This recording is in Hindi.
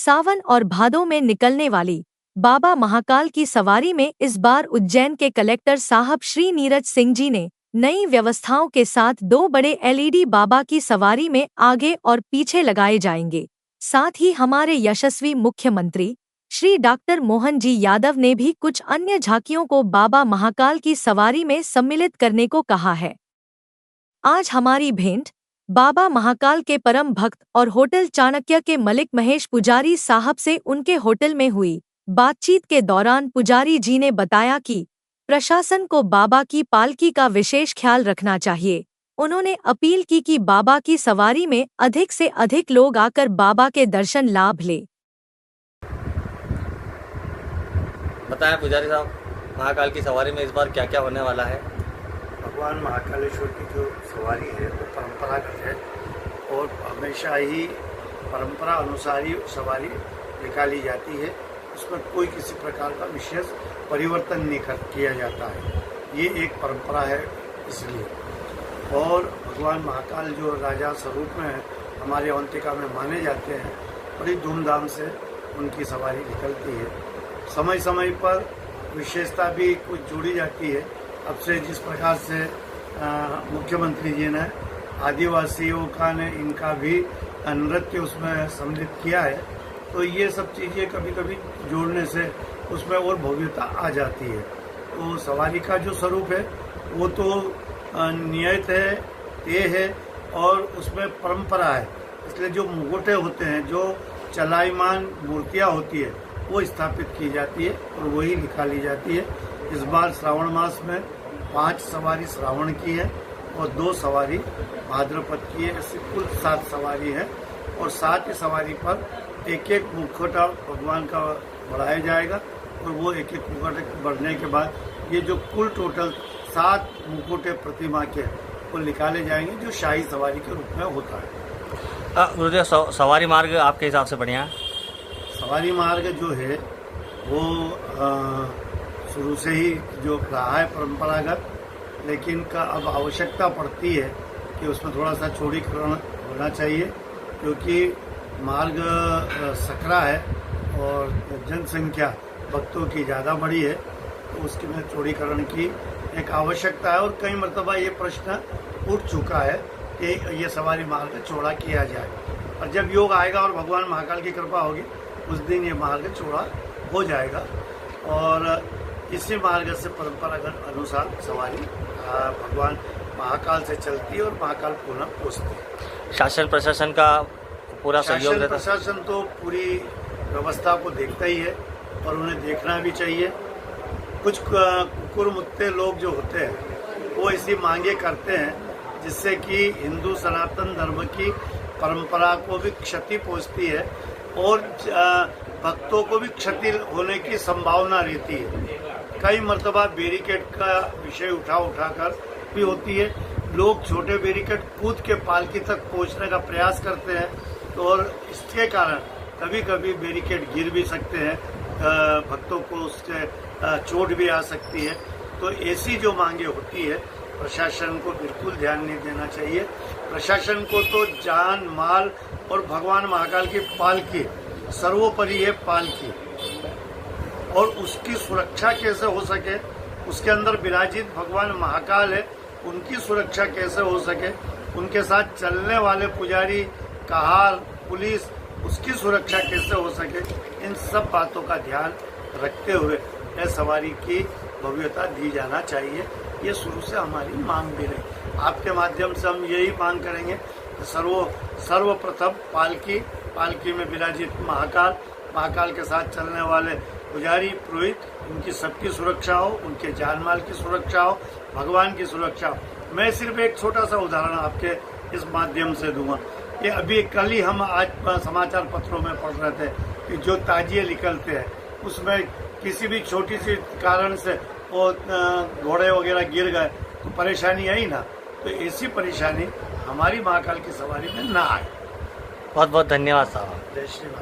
सावन और भादों में निकलने वाली बाबा महाकाल की सवारी में इस बार उज्जैन के कलेक्टर साहब श्री नीरज सिंह जी ने नई व्यवस्थाओं के साथ 2 बड़े एलईडी बाबा की सवारी में आगे और पीछे लगाए जाएंगे। साथ ही हमारे यशस्वी मुख्यमंत्री श्री डॉक्टर मोहन जी यादव ने भी कुछ अन्य झांकियों को बाबा महाकाल की सवारी में सम्मिलित करने को कहा है। आज हमारी भेंट बाबा महाकाल के परम भक्त और होटल चाणक्य के मलिक महेश पुजारी साहब से उनके होटल में हुई बातचीत के दौरान पुजारी जी ने बताया कि प्रशासन को बाबा की पालकी का विशेष ख्याल रखना चाहिए। उन्होंने अपील की कि बाबा की सवारी में अधिक से अधिक लोग आकर बाबा के दर्शन लाभ ले। बताएं पुजारी साहब, महाकाल की सवारी में इस बार क्या क्या होने वाला है? भगवान महाकालेश्वर की जो सवारी है वो परंपरागत है और हमेशा ही परंपरा अनुसार ही सवारी निकाली जाती है। उसमें कोई किसी प्रकार का विशेष परिवर्तन नहीं किया जाता है। ये एक परंपरा है इसलिए। और भगवान महाकाल जो राजा स्वरूप में हमारे अवंतिका में माने जाते हैं, बड़ी धूमधाम से उनकी सवारी निकलती है। समय समय पर विशेषता भी कुछ जोड़ी जाती है। अब से जिस प्रकार से मुख्यमंत्री जी ने आदिवासियों का ने इनका भी नृत्य उसमें सम्मिलित किया है, तो ये सब चीज़ें कभी कभी जोड़ने से उसमें और भव्यता आ जाती है। तो सवारी का जो स्वरूप है वो तो नियत है, तय है और उसमें परंपरा है। इसलिए जो मुकुटे होते हैं, जो चलायमान मूर्तियाँ होती है, वो स्थापित की जाती है और वही निकाली जाती है। इस बार श्रावण मास में 5 सवारी श्रावण की है और 2 सवारी भाद्रपद की है। ऐसी कुल 7 सवारी है और 7 ही सवारी पर एक एक मुखौटा भगवान का बढ़ाया जाएगा और वो एक एक मुखौटे बढ़ने के बाद ये जो कुल टोटल 7 मुखौटे प्रतिमा के वो निकाले जाएंगे, जो शाही सवारी के रूप में होता है। गुरुदेव, सवारी मार्ग आपके हिसाब से बढ़िया है? सवारी मार्ग जो है वो शुरू से ही जो रहा है परंपरागत, लेकिन का अब आवश्यकता पड़ती है कि उसमें थोड़ा सा चौड़ीकरण होना चाहिए, क्योंकि मार्ग सकरा है और जनसंख्या भक्तों की ज़्यादा बड़ी है, तो उसके में चौड़ीकरण की एक आवश्यकता है। और कई मरतबा ये प्रश्न उठ चुका है कि ये सवारी मार्ग चौड़ा किया जाए, और जब योग आएगा और भगवान महाकाल की कृपा होगी उस दिन ये मार्ग चौड़ा हो जाएगा। और इसी मार्ग से परंपरागत अनुसार सवारी भगवान महाकाल से चलती है और महाकाल पुनः पहुँचती है। शासन प्रशासन का पूरा सहयोग रहता है? प्रशासन तो पूरी व्यवस्था को देखता ही है और उन्हें देखना भी चाहिए। कुछ कुकुर मुत्ते लोग जो होते हैं वो ऐसी मांगे करते हैं जिससे कि हिंदू सनातन धर्म की परंपरा को भी क्षति पहुंचती है और भक्तों को भी क्षति होने की संभावना रहती है। कई मर्तबा बैरिकेड का विषय उठाकर भी होती है। लोग छोटे बैरिकेड कूद के पालकी तक पहुंचने का प्रयास करते हैं, तो और इसके कारण कभी कभी बैरिकेड गिर भी सकते हैं, भक्तों को उससे चोट भी आ सकती है। तो ऐसी जो मांगे होती है प्रशासन को बिल्कुल ध्यान नहीं देना चाहिए। प्रशासन को तो जान माल और भगवान महाकाल की पालकी सर्वोपरि है। पालकी और उसकी सुरक्षा कैसे हो सके, उसके अंदर विराजित भगवान महाकाल है, उनकी सुरक्षा कैसे हो सके, उनके साथ चलने वाले पुजारी, कहार, पुलिस, उसकी सुरक्षा कैसे हो सके, इन सब बातों का ध्यान रखते हुए यह सवारी की भव्यता दी जाना चाहिए। ये शुरू से हमारी मांग भी रही। आपके माध्यम से हम यही मांग करेंगे कि सर्वप्रथम पालकी में विराजित महाकाल के साथ चलने वाले पुजारी, पुरोहित, उनकी सबकी सुरक्षा हो, उनके जान माल की सुरक्षा हो, भगवान की सुरक्षा हो। मैं सिर्फ एक छोटा सा उदाहरण आपके इस माध्यम से दूंगा। ये अभी कल ही हम आज समाचार पत्रों में पढ़ रहे थे कि जो ताजिए निकलते हैं उसमें किसी भी छोटी सी कारण से वो घोड़े वगैरह गिर गए तो परेशानी आई ना, तो ऐसी परेशानी हमारी महाकाल की सवारी में ना आए। बहुत बहुत धन्यवाद साहब। जय श्री